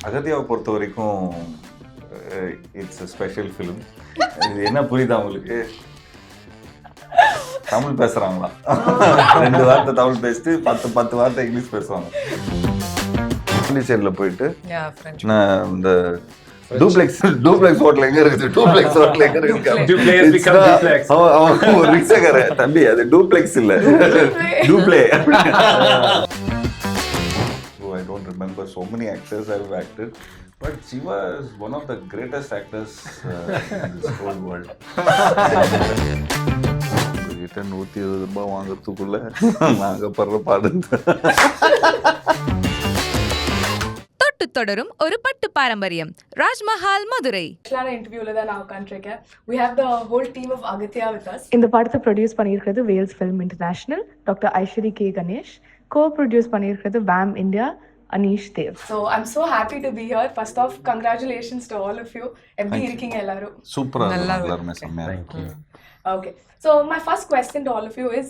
அகத்தியாவை பொறுத்த வரைக்கும் it's a special film. இது என்ன புரியுதா உங்களுக்கு? தமிழ் பேசுறாங்களா? 2 வார்த்தை தமிழ் பேசிட்டு 10 வார்த்தை இங்கிலீஷ் பேசுவாங்க. பாண்டிச்சேரியில் போயிட்டு நான் இந்த டூப்ளெக்ஸ் ஹோட்டல் எங்க இருக்குது? டூப்ளெக்ஸ் ஹோட்டல் எங்க இருக்கு? அவன் ஒரு ரிக்ஷாக்கார தம்பி, அது டூப்ளெக்ஸ் இல்ல, டூப்ளே. I don't remember so many actors I have acted, but Jiiva is one of the greatest actors in this whole world. உங்ககிட்ட 120 ரூபாய் வாங்குறதுக்குள்ள நாங்க படுற பாடு. தொட்டு தொடரும் ஒரு பட்டு பாரம்பரியம். ராஜ்மஹால் மதுரை இன்டர்வியூல தான் நான் உட்காந்துருக்கேன். We have the whole team of Agatya with us. இந்த படத்தை ப்ரொடியூஸ் பண்ணியிருக்கிறது Vels film international, doctor Ishari K Ganesh. Coproduce பண்ணியிருக்கிறது Vaam India, Aneesh Dev. So I'm so happy to be here. First off, congratulations to all of you. எப்படி இருக்கீங்க எல்லாரும்? சூப்பரா எல்லாரும் செம்மையா இருக்கு. Okay. So my first question to all of you is,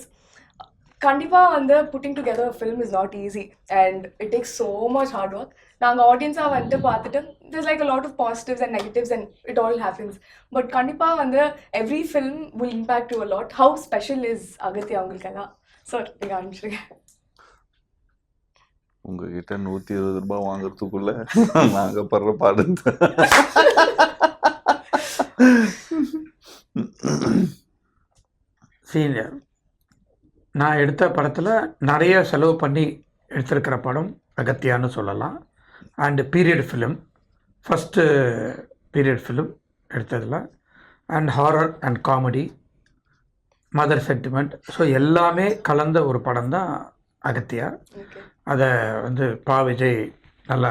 கண்டிப்பா வந்து putting together a film is not easy and it takes so much hard work. நாங்க ஆடியன்ஸா வந்து பார்த்துட்டு there's like a lot of positives and negatives and it all happens. But கண்டிப்பா வந்து every film will impact you a lot. How special is Agatya உங்களுக்கெல்லாம்? So நீங்க ஆரம்பிச்சிருங்க. உங்ககிட்ட 120 ரூபாய் வாங்குறதுக்குள்ள நாங்க படுற பாடு. சீனியர், நான் எடுத்த படத்தில் நிறைய செலவு பண்ணி எடுத்திருக்கிற படம் அகத்தியான்னு சொல்லலாம். And period film, first period film எடுத்ததில். And horror and comedy, mother sentiment, so எல்லாமே கலந்த ஒரு படம் தான் அகத்தியா. அதை வந்து பா விஜய் நல்லா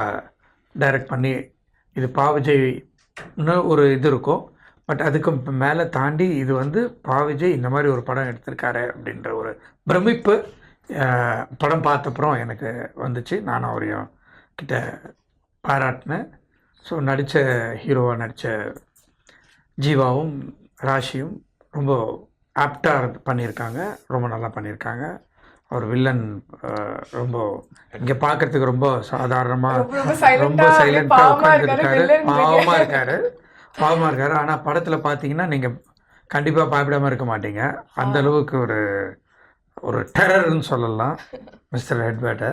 டைரக்ட் பண்ணி, இது பா விஜய்னு ஒரு இது இருக்கும், பட் அதுக்கு மேலே தாண்டி இது வந்து பா விஜய் இந்த மாதிரி ஒரு படம் எடுத்திருக்காரு அப்படின்ற ஒரு பிரமிப்பு படம் பார்த்தப்புறம் எனக்கு வந்துச்சு. நான் அவரையும் கிட்ட பாராட்டினேன். ஸோ நடித்த ஹீரோவாக நடித்த ஜீவாவும் ராஷியும் ரொம்ப ஆப்டாக பண்ணியிருக்காங்க, ரொம்ப நல்லா பண்ணியிருக்காங்க. அவர் வில்லன் ரொம்ப இங்கே பார்க்குறதுக்கு ரொம்ப சாதாரணமாக ரொம்ப சைலண்ட்டாக உட்காந்துருக்காரு, பாவமாக இருக்காரு. ஆனால் படத்தில் பார்த்தீங்கன்னா நீங்கள் கண்டிப்பாக பயப்படாமல் இருக்க மாட்டீங்க. அந்த அளவுக்கு ஒரு டெரர்னு சொல்லலாம். Mister Edward.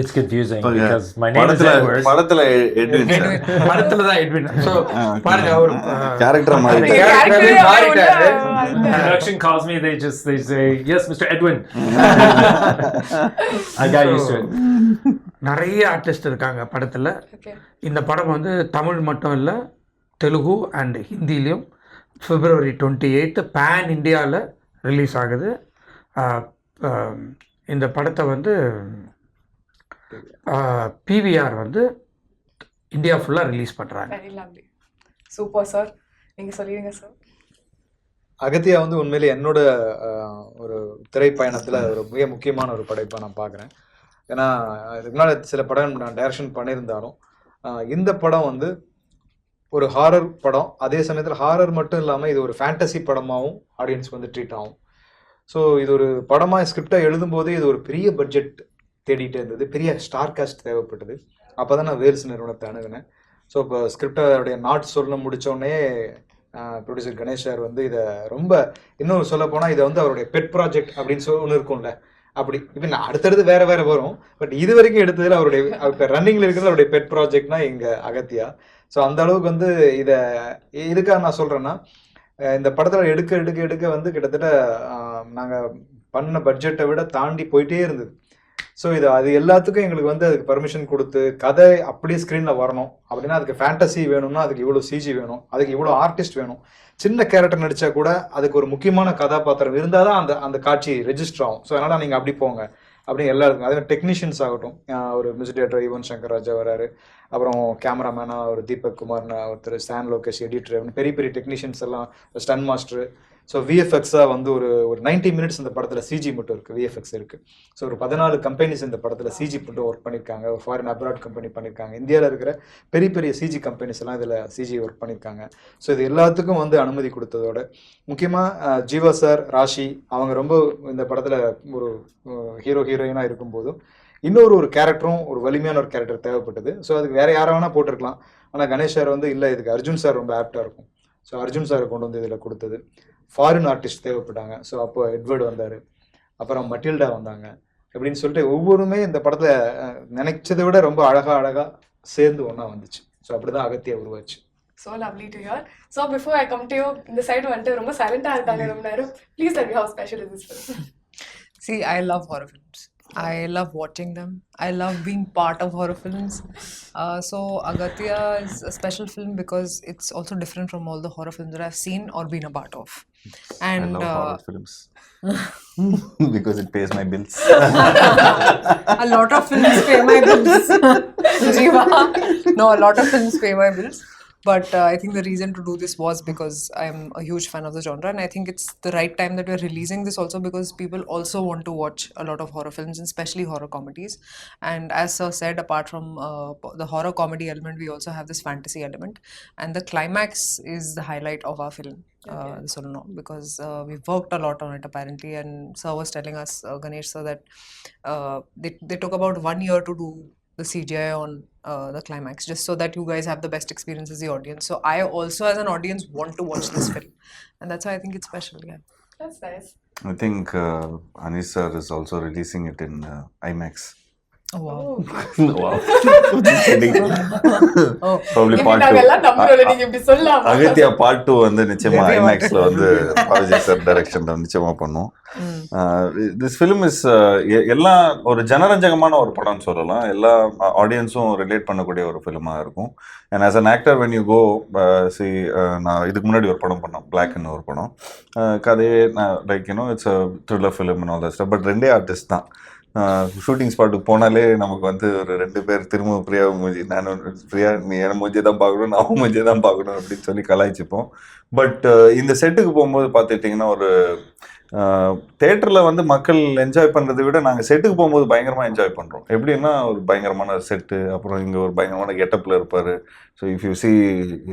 It's confusing because my name is Edward. படத்துல எட்வின், படத்துல தான் எட்வின். சோ பாருங்க, அவர் character மாறிட்டாரு. Production calls me, they say yes Mr. Edwin. I got used to it. நிறைய ஆர்டிஸ்ட் இருக்காங்க படத்துல. இந்த படம் வந்து தமிழ் மட்டும் இல்லை, தெலுங்கு அண்ட் ஹிந்திலையும் February 28 பேன் இந்தியாவில் ரிலீஸ் ஆகுது. இந்த படத்தை வந்து பிவிஆர் வந்து இந்தியா ஃபுல்லாக ரிலீஸ் பண்ணுறாங்க. சூப்பர் சார், நீங்கள் சொல்லிடுங்க சார். அகத்தியா வந்து உண்மையிலே என்னோட ஒரு திரைப்பயணத்தில் ஒரு மிக முக்கியமான ஒரு படைப்பாக நான் பார்க்குறேன். ஏன்னா இதுக்கு முன்னாடி சில படம் நான் டைரக்ஷன் பண்ணியிருந்தாலும் இந்த படம் வந்து ஒரு ஹாரர் படம், அதே சமயத்தில் ஹாரர் மட்டும் இல்லாமல் இது ஒரு ஃபேண்டசி படமாகவும் ஆடியன்ஸ்க்கு வந்து ட்ரீட் ஆகும். ஸோ இது ஒரு படமாக ஸ்கிரிப்டாக எழுதும்போது இது ஒரு பெரிய பட்ஜெட் தேடிட்டு இருந்தது, பெரிய ஸ்டார் காஸ்ட் தேவைப்பட்டது. அப்போ தான் நான் வேல்ஸ் நிறுவனத்தை அணுகினேன். ஸோ இப்போ ஸ்கிரிப்டோடைய நாட் சொல்ல முடித்தோடனே ப்ரொடியூசர் கணேஷ் சார் வந்து இதை ரொம்ப இன்னும் சொல்ல போனால் இதை வந்து அவருடைய பெட் ப்ராஜெக்ட் அப்படின்னு ஒன்று இருக்கும்ல, அப்படி இப்போ நான் அடுத்தடுத்து வேறு வரும். பட் இது வரைக்கும் எடுத்ததில் அவருடைய இப்போ ரன்னிங்கில் இருக்கிறது அவருடைய பெட் ப்ராஜெக்ட்னா எங்கள் அகத்தியா. ஸோ அந்த அளவுக்கு வந்து இதை இதுக்காக நான் சொல்கிறேன்னா, இந்த படத்தில் எடுக்க வந்து கிட்டத்தட்ட நாங்கள் பண்ண பட்ஜெட்டை விட தாண்டி போயிட்டே இருந்தது. ஸோ அது எல்லாத்துக்கும் எங்களுக்கு வந்து அதுக்கு பர்மிஷன் கொடுத்து கதை அப்படியே ஸ்க்ரீனில் வரணும் அப்படின்னா அதுக்கு ஃபேண்டசி வேணும்னா அதுக்கு இவ்வளோ சிஜி வேணும், அதுக்கு இவ்வளோ ஆர்டிஸ்ட் வேணும். சின்ன கேரக்டர் நடித்தா கூட அதுக்கு ஒரு முக்கியமான கதாபாத்திரம் இருந்தால் தான் அந்த காட்சி ரெஜிஸ்டர் ஆகும். ஸோ அதனால் நீங்கள் அப்படி போங்க அப்படின்னு எல்லாருக்கும். அதே டெக்னீஷியன்ஸ் ஆகட்டும், ஒரு மியூசிக் டைரக்டர் யுவன் சங்கர் ராஜா வராரு, அப்புறம் கேமராமேனாக ஒரு தீபக் குமார்னு ஒருத்தர், ஸ்டான் லோகேஷ் எடிட்டர், பெரிய டெக்னீஷியன்ஸ் எல்லாம், ஸ்டன் மாஸ்டர். ஸோ விஎஃப்எக்ஸாக வந்து ஒரு 90 மினிட்ஸ் இந்த படத்தில் சிஜி மட்டும் இருக்குது, விஎஃப்எக்ஸ் இருக்குது. ஸோ ஒரு 14 கம்பெனிஸ் இந்த படத்தில் சிஜி மட்டும் ஒர்க் பண்ணியிருக்காங்க. ஒரு ஃபாரின் அப்ராட் கம்பெனி பண்ணியிருக்காங்க. இந்தியாவில் இருக்கிற பெரிய சிஜி கம்பெனிஸ் எல்லாம் இதில் சிஜி ஒர்க் பண்ணியிருக்காங்க. ஸோ இது எல்லாத்துக்கும் வந்து அனுமதி கொடுத்ததோட முக்கியமாக ஜீவா சார், ராஷி அவங்க ரொம்ப இந்த படத்தில் ஒரு ஹீரோயினாக இருக்கும்போதும் இன்னொரு ஒரு கேரக்டரும் ஒரு வலிமையான ஒரு கேரக்டர் தேவைப்பட்டது. ஸோ அதுக்கு வேற யாரை வேணா போட்டிருக்கலாம். ஆனால் கணேஷ் சார் வந்து இல்லை இதுக்கு அர்ஜுன் சார் ரொம்ப ஆப்டாக இருக்கும். ஸோ அர்ஜுன் சாரை கொண்டு வந்து இதில் கொடுத்தது. ஃபாரின் ஆர்டிஸ்ட் தேவைப்பட்டாங்க. ஸோ அப்போ எட்வர்டு வந்தார், அப்புறம் மட்டில்டா வந்தாங்க. அப்படின்னு சொல்லிட்டு ஒவ்வொருமே இந்த படத்தில் நினைச்சதை விட ரொம்ப அழகாக சேர்ந்து ஒன்றா வந்துச்சு. ஸோ அப்படி தான் அகத்தியா உருவாச்சு. So lovely to hear. So before I come to you, இந்த சைடு வந்துட்டு ரொம்ப சைலண்டாக இருக்காங்க ரொம்ப நேரம். Please tell me how special is this film? See, I love horror films. I love watching them. I love being part of horror films. So Agatya is a special film because it's also different from all the horror films that I've seen or been a part of. And I love horror films because it pays my bills. a lot of films pay my bills. Jiiva. No, a lot of films pay my bills. But I think the reason to do this was because I'm a huge fan of the genre, and I think it's the right time that we're releasing this also because people also want to watch a lot of horror films, and especially horror comedies. And as Sir said, apart from the horror comedy element, we also have this fantasy element, and the climax is the highlight of our film. This will know because we've worked a lot on it apparently, and Sir was telling us, Ganesh sir, that they took about 1 year to do the CGI on the climax, just so that you guys have the best experience as the audience. So I also, as an audience, want to watch this film, and that's why I think it's special. Yeah, That's nice. I think Anish sir is also releasing it in IMAX. oh wow. Wow. Just kidding. Oh, Probably இப்படி part 2. நாங்கெல்லாம் நம்புறோம்ல, நீங்க இப்படி சொல்லலாமா? Agathiya part 2 வந்து நிச்சயமா ஐமேக்ஸ்ல வந்து Balaji sir டைரக்ஷன்ல நிச்சயமா பண்ணும். திஸ் ஃபிலிம் இஸ் எல்லாம் ஒரு ஜனரஞ்சகமான ஒரு படம்னு சொல்லலாம். எல்லா ஆடியன்ஸும் ரிலேட் பண்ணக்கூடிய ஒரு ஃபிலிமா இருக்கும். And as an actor when you go see, நான் இதுக்கு முன்னாடி ஒரு படம் பண்ணோம், பிளாக்னு ஒரு படம். கதையே like you know it's a thriller film all that stuff. But ரெண்டே ஆர்டிஸ்ட் தான். ஷூட்டிங் ஸ்பாட்டுக்கு போனாலே நமக்கு வந்து ஒரு 2 பேர் திரும்ப பிரியா மூஞ்சி, நான் பிரியா நீ என் மூஞ்சியை தான் பார்க்கணும், நான் மூஞ்சியை தான் பார்க்கணும் அப்படின்னு சொல்லி கலாய்ச்சிப்போம். பட் இந்த செட்டுக்கு போகும்போது பார்த்துட்டிங்கன்னா ஒரு தேட்டரில் வந்து மக்கள் என்ஜாய் பண்ணுறதை விட நாங்கள் செட்டுக்கு போகும்போது பயங்கரமாக என்ஜாய் பண்ணுறோம். எப்படின்னா ஒரு பயங்கரமான செட்டு, அப்புறம் இங்கே ஒரு பயங்கரமான கெட்டப்பில் இருப்பார். So if you see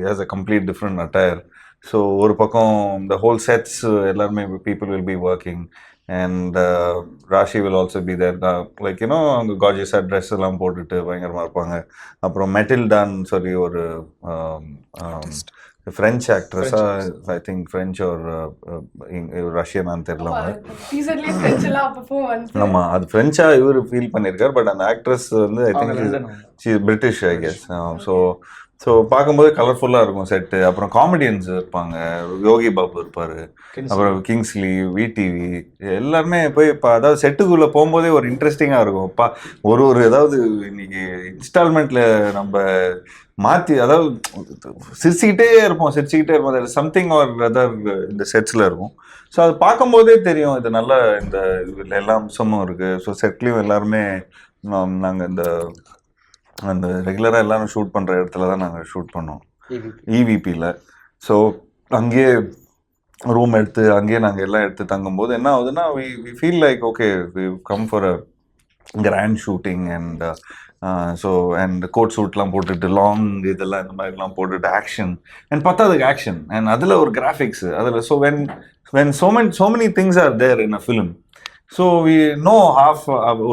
has a complete different attire. So ஒரு பக்கம் இந்த ஹோல் செட்ஸ் எல்லாருமே people will be working. And Rashi will also be there. Like, you know, அவங்க கார்ஜியஸாக ட்ரெஸ் எல்லாம் போட்டுட்டு பயங்கரமாக இருப்பாங்க. அப்புறம் மெட்டில்டான்னு சொல்லி ஒரு ஃப்ரெஞ்ச் ஆக்ட்ரஸாக, ஐ திங்க் ஃப்ரெஞ்ச் ஒரு ரஷ்யனான்னு தெரியல. டீசர்லயே ஃப்ரெஞ்ச் எல்லாம் அப்பப்போ வந்து ஆமாம், அது ஃப்ரெஞ்சாக இவர் ஃபீல் பண்ணியிருக்கார். பட் அந்த ஆக்ட்ரஸ் வந்து I think British I guess. So பார்க்கும்போது கலர்ஃபுல்லாக இருக்கும் செட்டு. அப்புறம் காமெடியன்ஸ் இருப்பாங்க, யோகி பாபு இருப்பார், அப்புறம் கிங்ஸ்லி, விடிவி, எல்லாருமே போய் இப்போ அதாவது செட்டுக்குள்ளே போகும்போதே ஒரு இன்ட்ரெஸ்டிங்காக இருக்கும். ஒரு ஏதாவது இன்னைக்கு இன்ஸ்டால்மெண்ட்டில் நம்ம மாற்றி, அதாவது சிரிச்சுக்கிட்டே இருப்போம், சம்திங் ஆர் அதர் இந்த செட்ஸில் இருக்கும். ஸோ அது பார்க்கும்போதே தெரியும் இது நல்ல இந்த எல்லா அம்சமும் இருக்குது. ஸோ செட்லேயும் எல்லாருமே நாங்கள் அந்த ரெகுலராக எல்லாரும் ஷூட் பண்ணுற இடத்துல தான் நாங்கள் ஷூட் பண்ணோம், இவிபியில். ஸோ அங்கேயே ரூம் எடுத்து அங்கேயே நாங்கள் எல்லாம் எடுத்து தங்கும்போது என்ன ஆகுதுன்னா, we feel like okay we come for a grand shooting. And so and coat சூட்லாம் போட்டுட்டு லாங் இதெல்லாம் இந்த மாதிரிலாம் போட்டுட்டு ஆக்ஷன் அண்ட் பத்தாதுக்கு ஆக்ஷன் அண்ட் அதில் ஒரு கிராஃபிக்ஸு அதில். So when so many things are there in a film, so we know half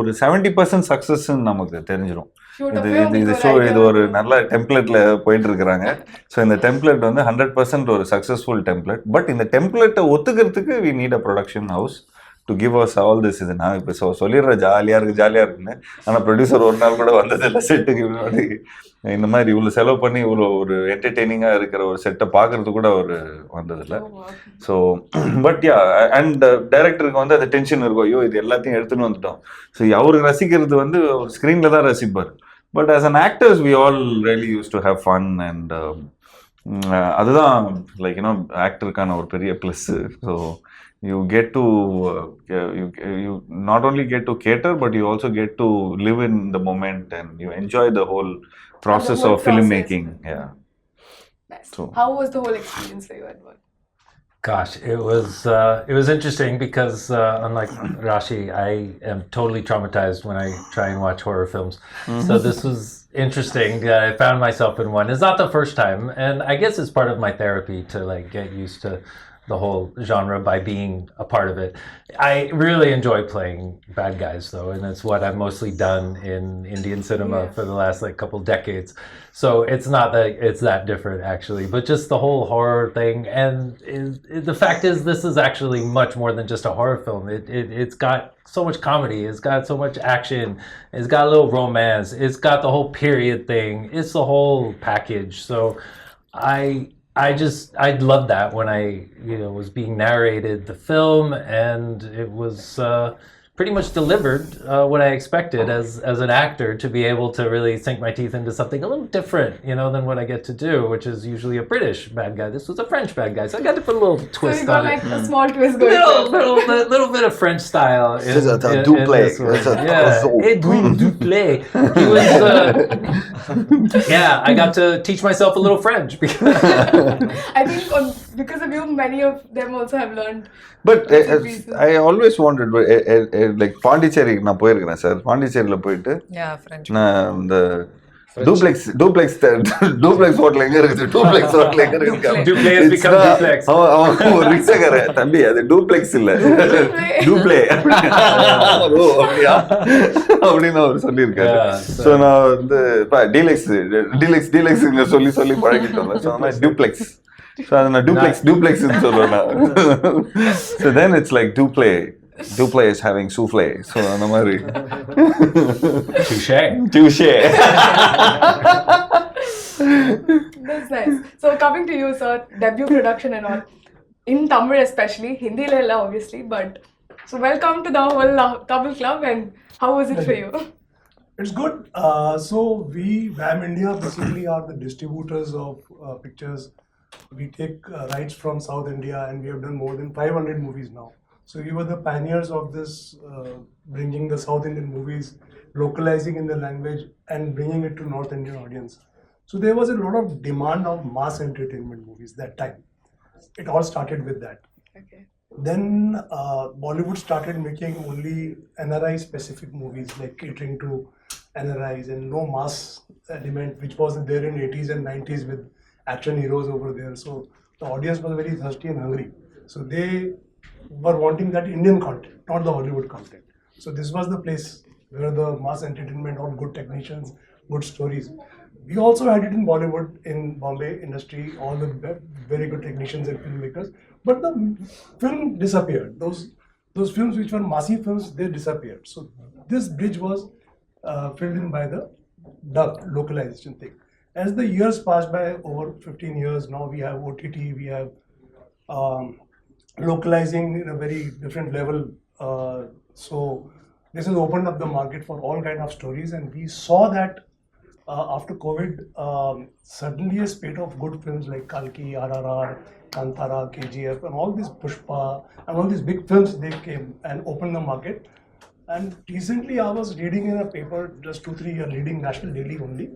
ஒரு 70% சக்ஸஸ்ன்னு நமக்கு தெரிஞ்சிடும். இது ஒரு நல்ல டெம்ப்ளேட்ல போயிட்டு இருக்கிறாங்க. ஸோ இந்த டெம்ப்ளேட் வந்து 100% ஒரு சக்ஸஸ்ஃபுல் டெம்ப்ளேட். பட் இந்த டெம்ப்ளேட்டை ஒத்துக்கிறதுக்கு we need a production house to give us all this. இது நான் இப்போ சொல்லிடுறேன் ஜாலியாக இருக்குன்னு. ஆனால் ப்ரொடியூசர் ஒரு நாள் கூட வந்ததில்லை செட்டுக்கு. இந்த மாதிரி இவ்வளோ செலவு பண்ணி இவ்வளோ ஒரு என்டர்டெய்னிங்காக இருக்கிற ஒரு செட்டை பார்க்கறது கூட அவர் வந்ததில்லை. ஸோ பட் யா, அண்ட் டைரக்டருக்கு வந்து அந்த டென்ஷன் இருக்கும், ஐயோ இது எல்லாத்தையும் எடுத்துன்னு வந்துட்டோம். ஸோ அவருக்கு ரசிக்கிறது வந்து ஒரு ஸ்க்ரீனில் தான் ரசிப்பார். But as an actors we all really use to have fun. And அதுதான் லைக் யூனோ ஆக்டருக்கான ஒரு பெரிய plus. So you get to you not only get to cater, but you also get to live in the moment and you enjoy the whole process of filmmaking. Yeah. Nice. So how was the whole experience for you, Edward? Gosh, it was interesting because unlike Rashi, I am totally traumatized when I try and watch horror films. So this was interesting. I found myself in one. It's not the first time, and I guess it's part of my therapy to like get used to the whole genre by being a part of it. I really enjoy playing bad guys though, and it's what I've mostly done in Indian cinema for the last like couple decades. So it's not that it's that different actually, but just the whole horror thing. And the fact is, this is actually much more than just a horror film. It's got so much comedy, it's got so much action, it's got a little romance, it's got the whole period thing, it's the whole package. So I loved that when I was being narrated the film, and it was pretty much delivered what I expected as an actor, to be able to really sink my teeth into something a little different, than what I get to do, which is usually a British bad guy. This was a French bad guy, so I got to put a little twist So you got on like it. a small twist going. Little bit of French style. This is a double. Duplay. He was, I got to teach myself a little French because I think because of you, many of them also have learned. But I always wanted, like Pondicherry நான் போயிருக்கிறேன் sir. பாண்டிச்சேரியில் போயிட்டு Yeah, French. நான் இந்த duplex hotel எங்க இருக்குது, duplex hotel எங்க இருக்கு, Duplay has become duplex. அவன் ஒரு ரிக்ஷாக்கார தம்பி, அது டூப்ளெக்ஸ் இல்ல டூப்ளே அப்படியா அப்படின்னு அவர் சொல்லியிருக்காரு. ஸோ நான் வந்து டீலெக்ஸ் சொல்லி பழகிட்டோம். ஸோ நான் டியூப்ளெக்ஸ், ஸோ அதை நான் டூப்ளெக்ஸ்ன்னு சொல்லுவேன் நான். So then it's like Duplay is having souffle. So அந்த மாதிரி touche. That's nice. So coming to you, sir, debut production and all, in Tamil especially, Hindi la obviously, but so welcome to the whole Tamil club, and how was it for you? It's good. So we, VAM India, basically are the distributors of pictures. We take rights from South India, and we have done more than 500 movies now. So we were the pioneers of this, bringing the South Indian movies, localizing in the language and bringing it to North Indian audience. So there was a lot of demand of mass entertainment movies that time. It all started with that. Okay. Then Bollywood started making only NRI specific movies, like catering to NRIs, and no mass element, which was there in 80s and 90s with action heroes over there. So the audience was very thirsty and hungry. So they were wanting that Indian content, not the Hollywood content. So this was the place where the mass entertainment, all good technicians, good stories. We also had it in Bollywood, in Bombay industry, all the very good technicians and filmmakers. But the film disappeared. Those films which were massive films, they disappeared. So this bridge was filled in by the dub localization thing. As the years passed by, over 15 years, now we have OTT, we have localizing in a very different level. So this has opened up the market for all kind of stories, and we saw that after COVID, suddenly a spate of good films like Kalki, RRR, Kantara, KGF, and all these Pushpa, and all these big films, they came and opened the market. And recently I was reading in a paper, just 2-3 years reading National Daily only,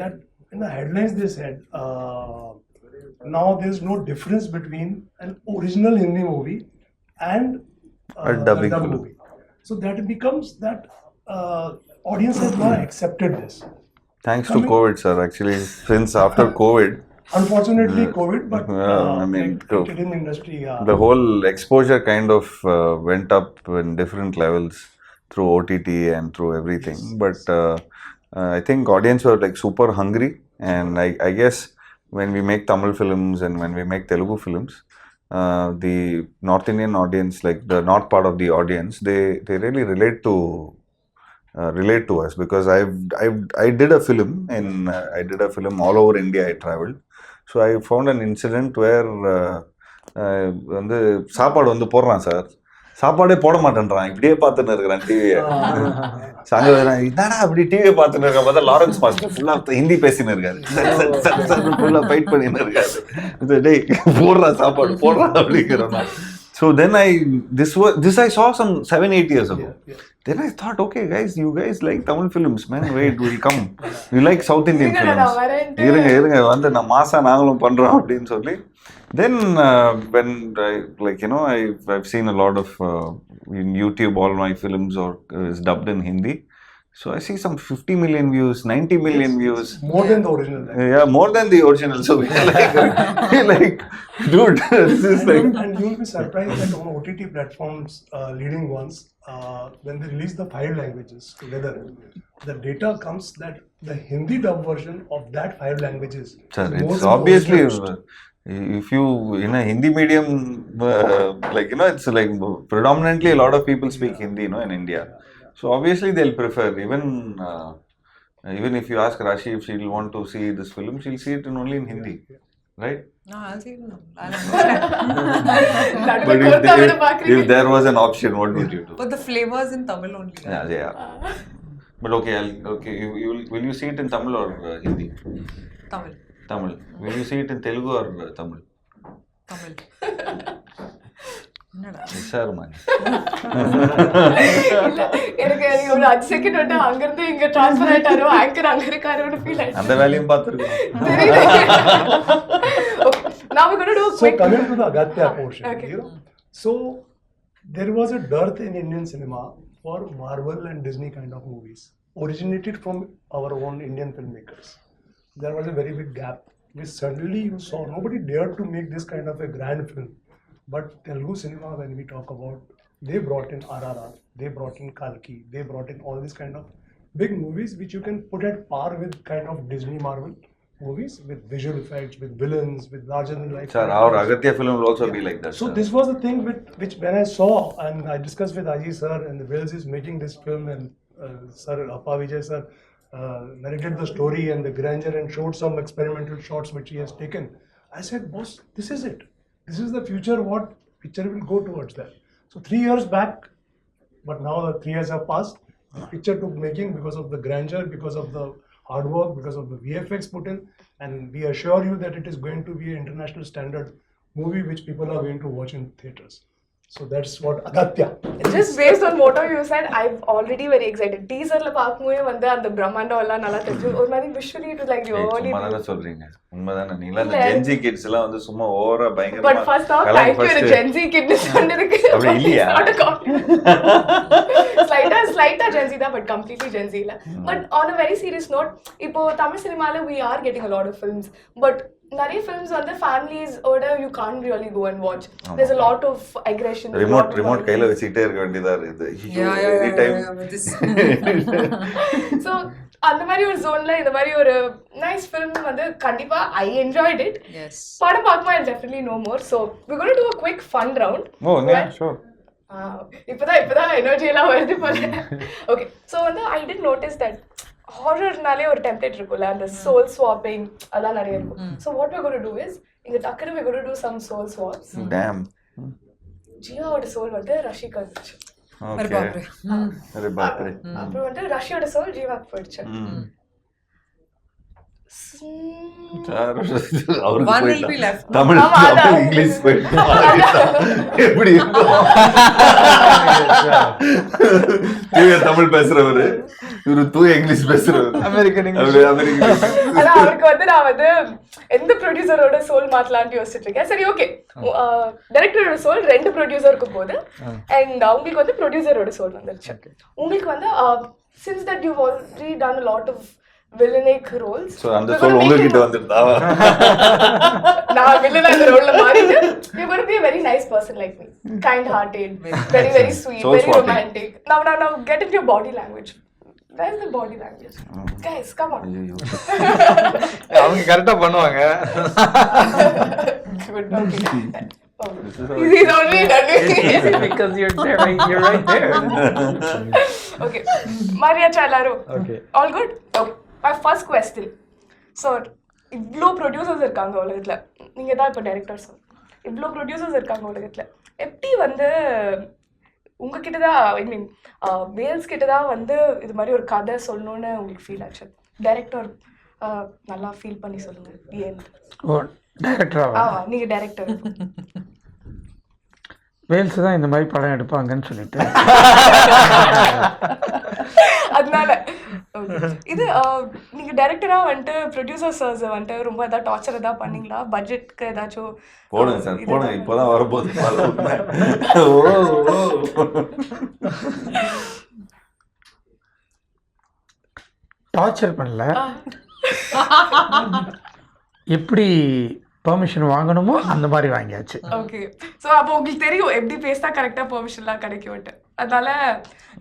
that in the headlines they said, now there's no difference between an original Hindi movie and A dubbing the dub film. movie. So that becomes that audience has now accepted this. Thanks to COVID, sir. Actually, since after COVID, Unfortunately, COVID, but I mean, like film industry, the whole exposure kind of went up in different levels through OTT and through everything. But I think audience were like super hungry, and I guess when we make Tamil films and when we make Telugu films, the North Indian audience, like the north part of the audience, they really relate to us, because I did a film all over India. I traveled, so I found an incident where வந்து சாப்பாடு வந்து போடுறான் sir, சாப்பாடே போட மாட்டேன்றான், இப்படியே பார்த்துன்னு இருக்கிறான் டிவியை. அங்கே என்னடா அப்படி டிவியை பார்த்துன்னு இருக்க பார்த்தா லாரன்ஸ் மாஸ்டர் ஃபுல்லாக ஹிந்தி பேசின்னு இருக்காரு, ஃபுல்லாக ஃபைட் பண்ணின்னு இருக்காரு. டேய் போடுறா சாப்பாடு போடுறா அப்படிங்கிறோம். So then this I saw some 7-8 years ago. Then I thought, okay guys, you guys like Tamil films, man, wait, we'll come. We like South Indian films. இருங்க வந்து நான் மாசா நாங்களும் பண்றோம் அப்படின்னு சொல்லி. Then when I've seen a lot of in YouTube, all my films is dubbed in Hindi. So I see some 50 million views, 90 million views. More than the original. Yeah, more than the original. So we're like, dude, this is like. And you'll be surprised that on OTT platforms, leading ones, when they release the 5 languages together, the data comes that the Hindi dub version of that 5 languages. Sir, is more it's than the obviously, original. if you in a Hindi medium, like it's like predominantly a lot of people speak Hindi, in India. So obviously they'll prefer even if you ask Rashi if she'll want to see this film, she'll see it only in Hindi, right? No, I'll see it. I'll understand. But if there was an option, what would you do? But the flavors in Tamil only. Right? Yeah. But okay, will you see it in Tamil or Hindi? Tamil. Will you see it in Telugu or Tamil? Tamil. Sir, man. எனக்கு ஒரு 5 second வந்து அங்க இருந்து இங்க transfer ஆயிட்டாரோ anchor அங்க இருக்காரோன்னு feel ஆயிடுச்சு. அந்த வேலையும் பார்த்துருக்கோம். Now we're going to do a So quick. coming to the Agatya portion, Okay. So there was a dearth in Indian cinema for Marvel and Disney kind of movies, originated from our own Indian filmmakers. There was a very big gap, which suddenly you saw nobody dared to make this kind of a grand film. But Telugu cinema, when we talk about, they brought in RRR, they brought in Kalki, they brought in all these kind of big movies which you can put at par with kind of Disney Marvel movies, with visual effects, with villains, with larger than life. Sir, our Agatya film will also be like that. So sir. this was the thing which when I saw and I discussed with Aji sir, and the Wales is making this film, and Sir Appa Vijay sir narrated the story and the grandeur and showed some experimental shots which he has taken. I said, boss, this is it. This is the future. What picture will go towards that? So 3 years back, but now the 3 years have passed. The picture took making because of the grandeur, because of the hard work, because of the VFX put in, and we assure you that it is going to be an international standard movie which people are going to watch in theaters. So that's what Agatya. Just based on what you said, I'm already very excited. Teaser la paakumuye vanda and Brahmanda alla nalla thenju. Or mari visually it was like really. சும்மா தான சொல்றீங்க. உண்மைதானே. நீங்க அந்த Gen Z kids எல்லாம் வந்து சும்மா ஓவரா பயங்கரமா. But first off, thank you Gen Z kid சொன்னதுக்கு. அப்படி இல்லையா? Slight Gen Z da, but completely Gen Z la. But on a very serious note, இப்போ தமிழ் சினிமால we are getting a lot of films, but நிறைய films வந்து families ஓட you can't really go and watch. There's a lot of aggression. Remote கையில வச்சிட்டே இருக்க வேண்டியதா இருக்குது. So அந்த மாதிரி ஒரு ஜோன்ல இந்த மாதிரி ஒரு நைஸ் ஃபிலிம் வந்து கண்டிப்பா ஐ என்ஜாய்ட் இட். படம் பார்க்குமா I definitely no more. So we're going to do a quick fun round. Oh yeah, sure. இப்பதான் எனர்ஜி எல்லாம் வருது போல. ஓகே, ஸோ வந்து ஐ டிட் நோட்டிஸ் தட் ஹாரர்னாலே ஒரு டெம்ப்ளேட் இருக்கும்ல, அந்த சோல் ஸ்வாப்பிங் அதெல்லாம் நிறைய இருக்கும். So what we're going to do is இங்க டக்குனு we're going to do some soul swaps. Damn. ஜீவாவோட சோல் வந்து ரஷிக்கு வந்துச்சு. அரே பாப்ரே. அப்புறம் வந்து ரஷியோட சோல் ஜீவாக்கு போயிடுச்சு. One will be left. Tamil English போயிட்டு எப்படி இருக்கும்? தூய தமிழ் பேசுறவரு, இவரு தூய இங்கிலீஷ் பேசுறவரு, அமெரிக்கன் இங்கிலீஷ். ஆனா அவருக்கு வந்து நான் வந்து எந்த ப்ரொடியூசரோட சோல் மாத்தலாம்னு யோசிச்சுட்டு இருக்கேன். சரி, ஓகே, டைரக்டரோட சோல் 2 ப்ரொடியூசருக்கு போகுது, அண்ட் உங்களுக்கு வந்து ப்ரொடியூசரோட சோல் வந்துருச்சு. உங்களுக்கு வந்து since that you've already done a lot of villainic roles, so அந்த சோல் உங்ககிட்ட வந்துட்டா நான் வில்லனா இந்த ரோல்ல மாறிட்டு you're going to be a very nice person like me, kind hearted, very very sweet, soul very swapping. romantic. Now get into your body language. Where's the body language? Guys, come on. அவங்க கரெக்டா பண்ணுவாங்க. Good, okay. Oh, he's already done it. Because you're there, you're right there. Okay, Maria Chalaru. Okay. All good? Okay. My first question. So, இவ்வளோ producers இருக்காங்க உலகத்துல, நீங்க தான் இப்போ director. Sir, இவ்வளோ ப்ரொடியூசர்ஸ் இருக்காங்க உலகத்துல, எப்படி வந்து உங்ககிட்ட தான், ஐ மீன் வேல்ஸ் கிட்ட தான் வந்து இது மாதிரி ஒரு கதை சொல்லணும்னு உங்களுக்கு ஃபீல் ஆச்சு? டைரக்டர் நல்லா ஃபீல் பண்ணி சொல்லுங்க. டைரக்டரா? நீங்க டைரக்டர். வேல்ஸ் தான் இந்த மாதிரி படம் எடுப்பாங்கன்னு சொல்லிட்டு அதனால இது நீங்க டைரக்டரா வந்துட்டு ப்ரொடியூசர்ஸ் வந்துட்டு ரொம்ப ஏதாவது டார்ச்சர் ஏதாவது பண்ணீங்களா? பட்ஜெட்க்கு ஏதாச்சும் போடுங்க சார், போடுங்க, இப்போதான் வரப்போகுது. டார்ச்சர் பண்ணல, எப்படி பெர்மிஷன் வாங்கணுமோ அந்த மாதிரி வாங்கியாச்சு. ஓகே. ஸோ அப்போ உங்களுக்கு தெரியும் எப்படி பேசினா கரெக்டாக பெர்மிஷன்லாம் கிடைக்கும்ட்டு. அதனால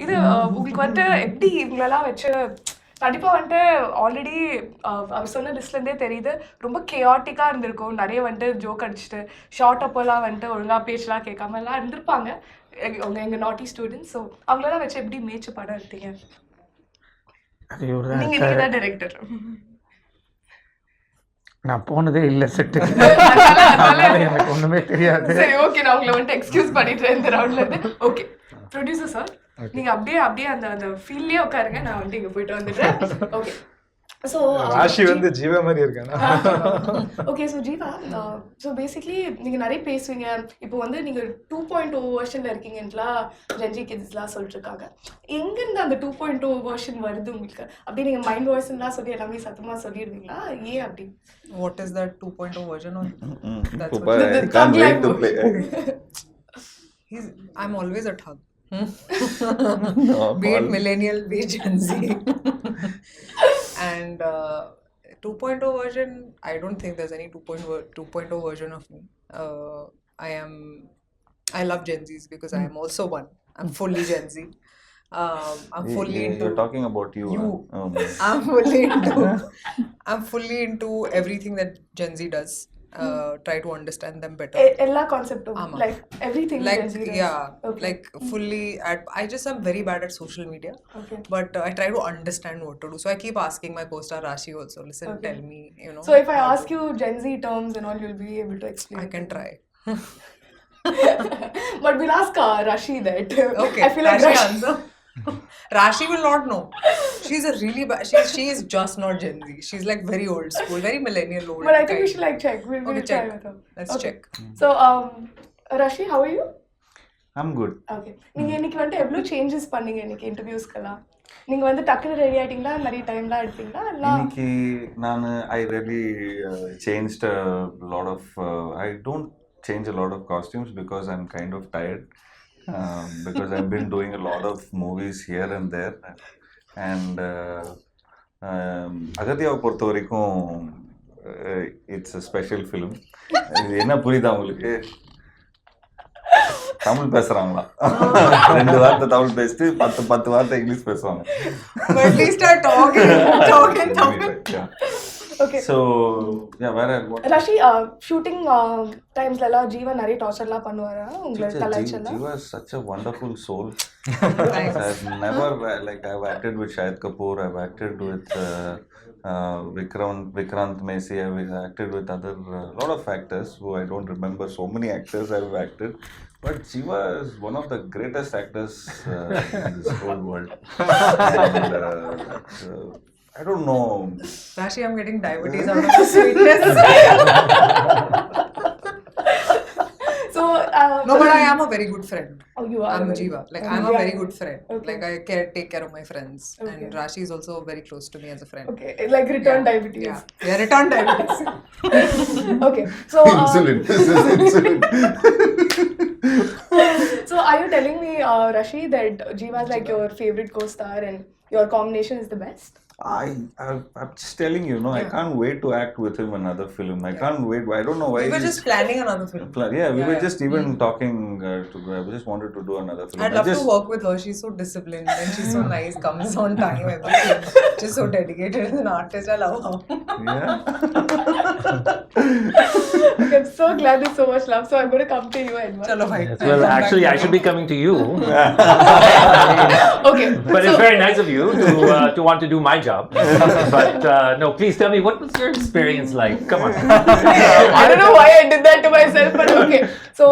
இது உங்களுக்கு வந்துட்டு எப்படி இவங்களெல்லாம் வச்சு கண்டிப்பாக வந்துட்டு ஆல்ரெடி அவர் சொன்ன லிஸ்ட்லேருந்தே தெரியுது ரொம்ப கேஆட்டிக்காக இருந்திருக்கும். நிறைய வந்துட்டு ஜோக் அடிச்சுட்டு ஷார்ட் அப்போலாம் வந்துட்டு ஒழுங்காக பேச்செலாம் கேட்காமலாம் இருந்திருப்பாங்க அவங்க எங்கள் நாட்டி ஸ்டூடெண்ட்ஸ். ஸோ அவங்களெல்லாம் வச்சு எப்படி மேய்ச்சி படம் எடுத்தீங்க? நீங்கள் தான் டைரக்டர். நான் போனதே இல்லை செட்டுக்கு, எனக்கு ஒன்றுமே தெரியாது. சரி ஓகே, நான் உங்களை வந்துட்டு எக்ஸ்கியூஸ் பண்ணிட்டு இந்த ரவுண்ட்லேருந்து. ஓகே ப்ரொடியூசர் சார், நீங்கள் அப்படியே அந்த ஃபீல்ட்லேயே உட்காருங்க, நான் வந்துட்டு இங்கே போயிட்டு வந்துடுறேன். ஓகே. ஸோ ராஷி வந்து ஜீவா மாதிரி இருக்காங்க. Okay. So Jeeva, so basically நீங்கள் நிறைய பேசுவீங்க. இப்போ வந்து நீங்கள் 2.0 வெர்ஷனில் இருக்கீங்கன்ட்டுலாம் ஜென்ஜி கிட்ஸ்லாம் சொல்லிட்டு இருக்காங்க. எங்கேருந்து அந்த 2.0 வெர்ஷன் வருது உங்களுக்கு? அப்படியே நீங்கள் மைண்ட் வெர்ஷன்லாம் சொல்லி எல்லாமே சத்தமாக சொல்லிடுவீங்களா? ஏன் அப்படி? What is that 2.0 version on? That's I can't wait to play. I'm always a thug. Be it millennial, be it Gen Z. And 2.0 version, I don't think there's any 2.0 version of me. I love Gen Zs because I am also one. I'm fully Gen Z. I'm fully into. You're talking about you. I'm fully into everything that Gen Z does. Try to understand them better. Ella concept of like everything. Like Gen Z does. yeah, Okay. like fully. I just am very bad at social media. Okay. But I try to understand what to do. So I keep asking my co-star Rashi also. Listen, Okay. tell me. You know. So if I ask you Gen Z terms and all, you'll be able to explain. I can try. But we'll ask Rashi that. Okay. I feel like Rashi Rashi. answer. Rashi will not know. She's a really bad. She is just not Gen Z. She's like very old school, very millennial old. But I think we should like check. We'll Okay, try check. with her. Let's Okay. check. So Rashi, how are you? I'm good. Okay. நீங்க இன்னைக்கு வந்து எவ்வளவு changes பண்ணீங்க இன்னைக்கு இன்டர்வியூஸ்க்கெல்லாம்? நீங்க வந்து டக்குனு ready ஆயிட்டீங்களா? நிறைய டைம்லாம் எடுத்தீங்களா? இல்ல இன்னைக்கு நான் I really changed a lot of I don't change a lot of costumes because I'm kind of tired. Because I've been doing a lot of movies here and there, and அகத்தியாவை பொறுத்த வரைக்கும் it's a special film. இது என்ன புரியுதா உங்களுக்கு? தமிழ் பேசுறாங்களா? 2 வார்த்தை தமிழ் பேசிட்டு 10 வார்த்தை இங்கிலீஷ் பேசுவாங்க. But at least start talking Tamil. Okay. So yeah, where Rashi, shooting times la Jiiva nari torture la பண்ணுவாரா உங்களை கலாய்ச்சல? Jiiva is such a wonderful soul. Thanks. I've never I've acted with Shahid Kapoor, I've acted with Vikrant Messi, I've acted with other lot of actors who I don't remember so many actors I've acted, but Jiiva is one of the greatest actors in this whole world. And, I don't know. Rashi, I'm getting diabetes out of the sweetness. So No, but I am a very good friend. Oh, you are. I'm Jiiva. Like I'm a Yeah. very good friend. Okay. Like I take care of my friends, Okay. and Rashi is also very close to me as a friend. Okay, like return Yeah. diabetes. Yeah, return diabetes. Okay, so Insulin. This is insulin. so are you telling me, Rashi, that Jiiva is like your favorite co-star and your combination is the best? I'm just telling you, no, I can't wait to act with him in another film. I can't wait. I don't know why. We were just planning another film. We were just even talking I just wanted to do another film. I'd love to work with her. She's so disciplined and she's so nice, comes on time, everything. Just so dedicated as an artist. I love her. Yeah. Okay, I'm so glad there's so much love. So I'm going to come to you, Edward. Chalo, bhai. Yes, well, actually, I should be coming to you. Okay. But it's very nice of you to want to do my job. But no, please tell me, what was your experience like? Come on. I don't know why I did that to myself, but okay. So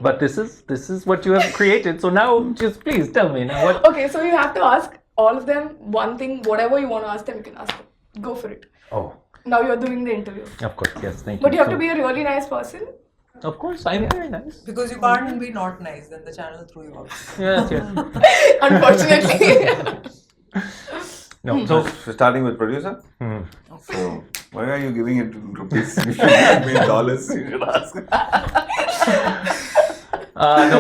But this is what you have created. So now, just please tell me now what. okay, so you have to ask all of them one thing, whatever you want to ask them, you can ask them. Go for it. Oh, Now you're doing the interview. of course, yes, thank you. But you have to be a really nice person. Of course, I'm very nice. Because you can't be not nice, then the channel threw you out. Yes, yes. Unfortunately. No, so Starting with producer. So why are you giving it in rupees? You should give me in dollars. You should ask. no.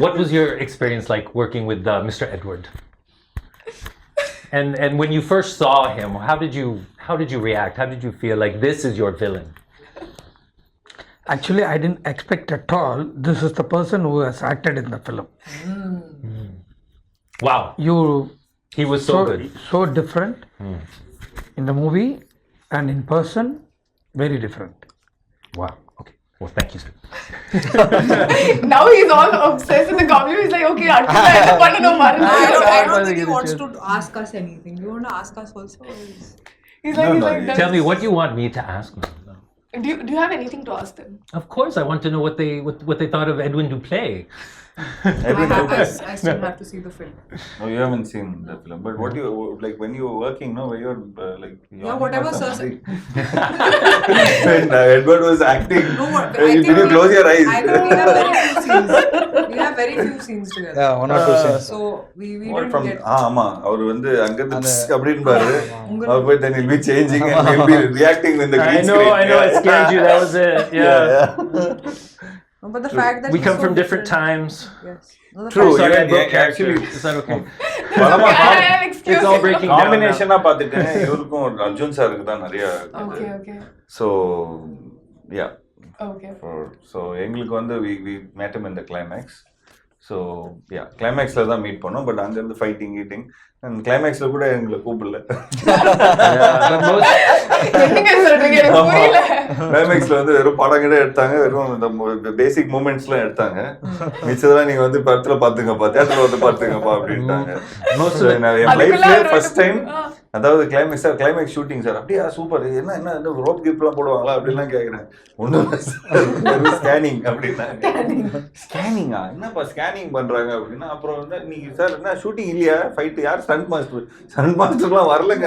What was your experience like working with Mr. Edward? And when you first saw him, how did you react? How did you feel like this is your villain? Actually, I didn't expect at all this is the person who has acted in the film. Wow, he was so good. So different in the movie and in person, very different. Wow. Okay. Well, thank you, sir. Now he's all obsessed with the comedy. He's like, okay, அடுத்து என்ன பண்ணணும் I மறந்து. don't think he wants to ask us anything. You want to ask us also? He's like, Tell me, what do you want me to ask them? do you have anything to ask them? Of course, I want to know what they thought of Edwin Duplay. I still have to see the film. No, you haven't seen the film. But what you like when you were working, no, when you're like. Yeah, whatever, sir. When Edward was acting, No, what? did you close your eyes? I think we have very few scenes. We have very few scenes together. Yeah, 1 or 2 scenes. So we What didn't from? get. ஆமா அவர் வந்து அங்க இருந்து அப்படின்னு பாரு அவர் போய் then he'll be changing and he'll be reacting in the green screen. I know, I scared you. That was it. Yeah. No, but the fact that We he's come so from different different- times. Yes. No, the True. fact- Sorry, I Yeah, broke actually, character. Is that okay? Excuse It's all me. breaking down now. காம்பினேஷனா பார்த்துட்டேன் இவருக்கும் அர்ஜுன் சாருக்கு தான் நிறைய Okay. so yeah Okay. so எங்களுக்கு வந்து we met him in the climax so yeah climaxல தான் meet பண்ணோம் but அங்க இருந்து ஃபைட்டிங் ஈட்டிங் and climaxல கூட எங்களை கூப்பிடல என்னங்க சொல்றீங்க எனக்கு புரியல. கிளைமேக்ஸ்ல வந்து வெறும் படம் கிட்ட எடுத்தாங்க வெறும் இந்த பேசிக் மூமெண்ட்ஸ்லாம் எடுத்தாங்க மிச்சதெல்லாம் நீங்க வந்து படத்துல பாத்துங்கப்பா தியேட்டர்ல வந்து பாத்துங்கப்பா அப்படின்ட்டாங்க என் லைஃப்ல ஃபர்ஸ்ட் டைம் அதாவது கிளைமேக்ஸ் ஷூட்டிங் சார் அப்படியா சூப்பர் என்ன ரோப் கிப்லாம் போடுவாங்களா அப்படின்லாம் கேட்குறேன் ஒன்றும் ஸ்கேனிங் அப்படின்னாங்க ஸ்கேனிங்கா என்னப்பா ஸ்கேனிங் பண்றாங்க அப்படின்னா அப்புறம் வந்து நீங்க சார் என்ன ஷூட்டிங் இல்லையா ஃபைட் யார் ஸ்டண்ட் மாஸ்டர்லாம் வரலங்க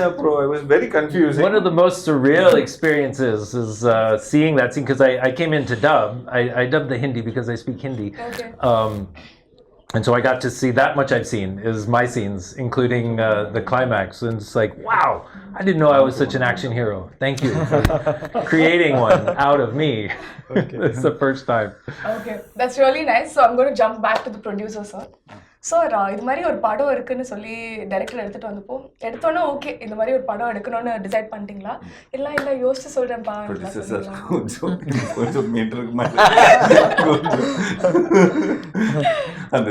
அப்புறம் I was very confusing. One of the most surreal experiences is seeing that scene because I came in to dub. I dubbed the Hindi because I speak Hindi. Okay. And so I got to see that much I've seen is my scenes, including the climax. And it's like, wow, I didn't know I was such an action hero. Thank you for creating one out of me. Okay. It's the first time. Okay, that's really nice. So I'm going to jump back to the producer, sir. Sir இது மாதிரி ஒரு படம் இருக்குன்னு சொல்லி director எடுத்துட்டு வந்தப்போ எடுத்தோன்னே okay இந்த மாதிரி ஒரு படம் எடுக்கணும்னு டிசைட் பண்ணிட்டீங்களா இல்லை யோசிச்சு சொல்றேன்ப்பா கொஞ்சம் மீட்டருக்கு மேல அந்த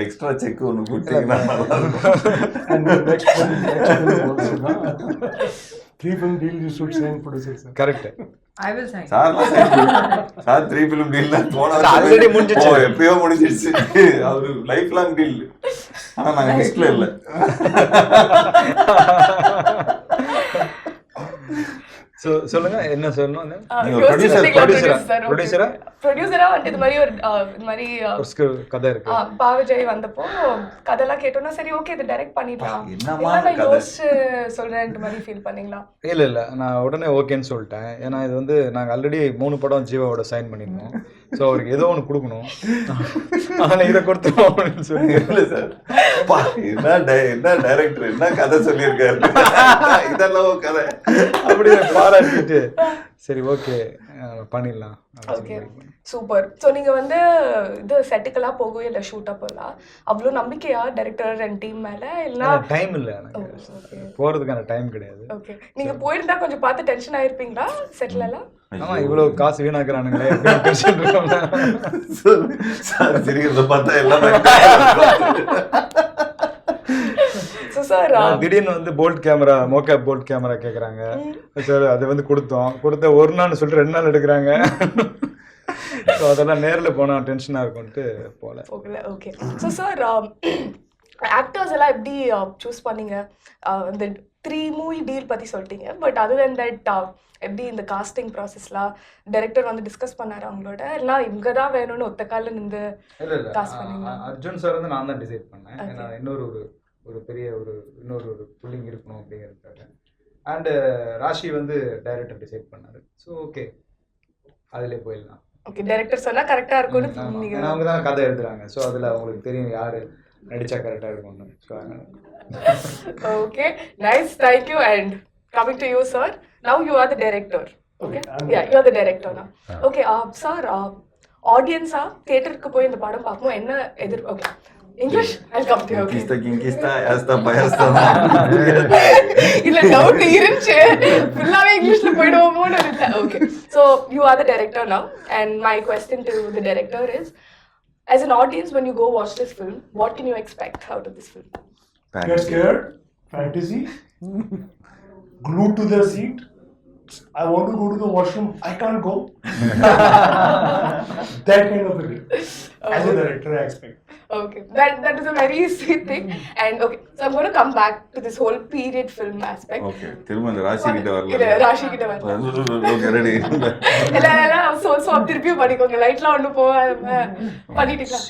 எக்ஸ்ட்ரா செக் ஒன்று கொடுத்தீங்கன்னா நல்லா இருக்கும். 3 film deal you should sign producer sir. Correct. I will sign. Sir 3 film deal போன ஆல்ரெடி முடிஞ்சிச்சு. எப்பயோ முடிஞ்சிருச்சு அவரு லைஃப் லாங் டீல் ஆனா நாங்க லிஸ்ட்ல இல்ல சொல்லுங்க என்ன சொல்லணும் ப்ரொடியூசரா வந்து இது மாதிரி ஒரு கதை இருக்கு பாவஜய் வந்தப்போ கதைலாம் கேட்டோம்னா சரி ஓகே இது டைரக்ட் பண்ணிடலாம் நான் யோசிச்சு சொல்றேன் மாதிரி ஃபீல் பண்ணீங்களா? இல்ல நான் உடனே ஓகேன்னு சொல்லிட்டேன். ஏன்னா இது வந்து நாங்க ஆல்ரெடி 3 படம் ஜீவாவோட சைன் பண்ணிருந்தோம். ஸோ அவருக்கு ஏதோ ஒன்று கொடுக்கணும் ஆனா இதை கொடுத்துருவோம் அப்படின்னு சொல்லி இல்லை சார் என்ன டைரக்டர் என்ன கதை சொல்லியிருக்காரு இதெல்லாம் கதை அப்படி பாராட்டிட்டு சரி ஓகே பண்ணிடலாம். Okay super. ஸோ நீங்க வந்து இது செட்டுக்கெல்லாம் போகவே இல்லை ஷூட் அப்பெல்லாம் அவ்வளோ நம்பிக்கையா டைரக்டர் அண்ட் டீம் மேல இல்லைன்னா டைம் இல்லை எனக்கு போறதுக்கான டைம் கிடையாது. ஓகே நீங்க போயிருந்தா கொஞ்சம் பார்த்து டென்ஷன் ஆயிருப்பீங்களா செட்ல எல்லாம்? ஆமா இவ்வளவு காசு வீணாக்குறானுங்களே சிரிக்கிறத பார்த்தா எல்லாமே திடீர்னு வந்து போல்ட் கேமரா மோகேப் போல்ட் கேமரா கேக்குறாங்க சார். அது வந்து கொடுத்த ஒரு நாள் சொல்லிட்டு 2 நாள் எடுக்கிறாங்க. ஸோ அதெல்லாம் நேரில் போனால் டென்ஷனாக இருக்கும்ட்டு போல. ஓகே ஸோ சார் ஆக்டர்ஸ் எல்லாம் எப்படி சூஸ் பண்ணீங்க? இந்த 3 மூவி டீல் பற்றி சொல்லிட்டீங்க பட் அதர் தென் தட் எப்படி இந்த காஸ்டிங் ப்ராசஸ்லாம் டைரக்டர் வந்து டிஸ்கஸ் பண்ணாரு அவங்களோட எல்லாம் இவங்க தான் வேணும்னு ஒத்த காலில் நின்று காஸ்ட் பண்ணீங்க? அர்ஜுன் சார் வந்து நான் தான் டிசைட் பண்ணேன். ஏன்னா ஒரு பெரிய இன்னொரு புல்லிங் இருக்கணும் அப்படிங்கிறதுக்காக. அண்டு ராஷி வந்து டைரக்டர் டிசைட் பண்ணாரு. ஸோ ஓகே அதிலே போயிடலாம். ஓகே டைரக்டர் சொன்னால் கரெக்டாக இருக்கும்னு நீங்கள் அவங்க தான் கதை எழுதுறாங்க. ஸோ அதில் அவங்களுக்கு தெரியும் யார் நடித்தா கரெக்டாக இருக்கும்னு. So okay nice thank you. And coming to you sir, now you are the director. Okay yeah you are the director now. Okay sir audience theater க்கு போய் இந்த படம் பார்ப்போம் என்ன எதிர் okay English? I'll come to you. Okay. கிங்கிஸ்தா யாஸ்தா பயாஸ்தா இல்ல doubt இருந்துச்சு ஃபுல்லாவே இங்கிலீஷ்ல போய்டுவோமோன்னு இருந்தேன். Okay, so you are the director now and my question to the director is, as an audience, when you go watch this film, what can you expect out of this film? Get scared, fantasy, glued to the seat. I want to go to the washroom. I can't go. That kind of a thing. As a director, I expect. Okay, that is a very sweet thing. And okay, so I'm going to come back to this whole period film aspect. Okay திரும்ப அந்த ராசி கிட்ட இல்ல வரல ராஷி கிட்ட வரல. Okay ready எல்லாம் so திருப்பி பண்ணிக்கோங்க, லைட்லாம் ஒன்று பண்ணிட்டீங்களா?